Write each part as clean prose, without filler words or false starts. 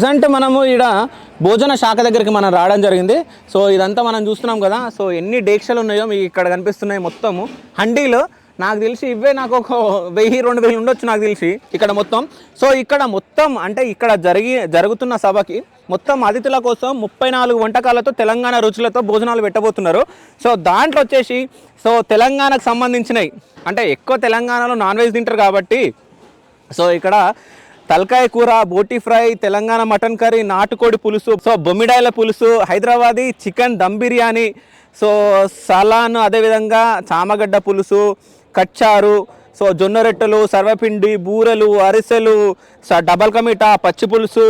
Present మనము ఈడ భోజన శాఖ దగ్గరికి మనం రావడం జరిగింది. సో ఇదంతా మనం చూస్తున్నాం కదా. సో ఎన్ని డేక్షలు ఉన్నాయో మీకు ఇక్కడ కనిపిస్తున్నాయి. మొత్తము హండీలు నాకు తెలిసి ఇవే నాకు ఒక 1000-2000 ఉండొచ్చు నాకు తెలిసి ఇక్కడ మొత్తం. సో ఇక్కడ మొత్తం అంటే ఇక్కడ జరుగుతున్న సభకి మొత్తం అతిథుల కోసం 34 వంటకాలతో తెలంగాణ రుచులతో భోజనాలు పెట్టబోతున్నారు. సో దాంట్లో వచ్చేసి సో తెలంగాణకు సంబంధించినవి అంటే ఎక్కువ తెలంగాణలో నాన్ వెజ్ తింటారు కాబట్టి సో ఇక్కడ తలకాయ కూర, బోటి ఫ్రై, తెలంగాణ మటన్ కర్రీ, నాటుకోడి పులుసు, సో బొమ్మిడాయల పులుసు, హైదరాబాదీ చికెన్ దమ్ బిర్యానీ, సో సలాన్, అదేవిధంగా చామగడ్డ పులుసు, కచ్చారు, సో జొన్న రొట్టెలు, సర్వపిండి, బూరెలు, అరిసెలు, డబల్ కమిటా, పచ్చి పులుసు,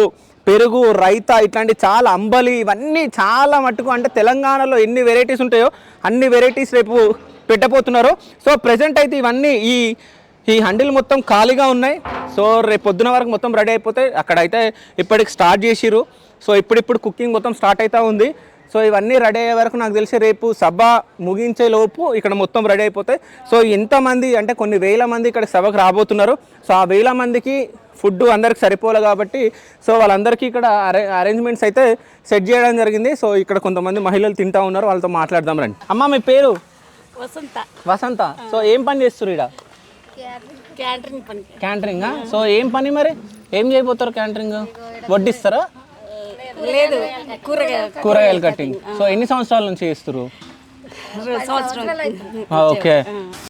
పెరుగు, రైతా, ఇట్లాంటి చాలా అంబలి, ఇవన్నీ చాలా మట్టుకు అంటే తెలంగాణలో ఎన్ని వెరైటీస్ ఉంటాయో అన్ని వెరైటీస్ రేపు పెట్టబోతున్నారు. సో ప్రజెంట్ అయితే ఇవన్నీ ఈ హండిల్ మొత్తం ఖాళీగా ఉన్నాయి. సో రేపు పొద్దున వరకు మొత్తం రెడీ అయిపోతాయి. అక్కడైతే ఇప్పటికి స్టార్ట్ చేసిరు. సో ఇప్పుడు కుకింగ్ మొత్తం స్టార్ట్ అవుతూ ఉంది. సో ఇవన్నీ రెడీ అయ్యే వరకు నాకు తెలిసి రేపు సభ ముగించే లోపు ఇక్కడ మొత్తం రెడీ అయిపోతాయి. సో ఎంతమంది అంటే కొన్ని వేల మంది ఇక్కడ సభకు రాబోతున్నారు. సో ఆ వేల మందికి ఫుడ్ అందరికి సరిపోలే కాబట్టి సో వాళ్ళందరికీ ఇక్కడ అరేంజ్మెంట్స్ అయితే సెట్ చేయడం జరిగింది. సో ఇక్కడ కొంతమంది మహిళలు తింటూ ఉన్నారు, వాళ్ళతో మాట్లాడదాం రండి. అమ్మ మీ పేరు? వసంత. సో ఏం పని చేస్తారు ఇక్కడ? క్యాంటరింగ్. సో ఏం పని మరి ఏం చేయబోతారు? క్యాంటరింగ్ వడ్డిస్తారా? లేదు, కూరగాయలు కట్టింగ్. సో ఎన్ని సంవత్సరాల నుంచి చేస్తారు? సంవత్సరం. ఓకే.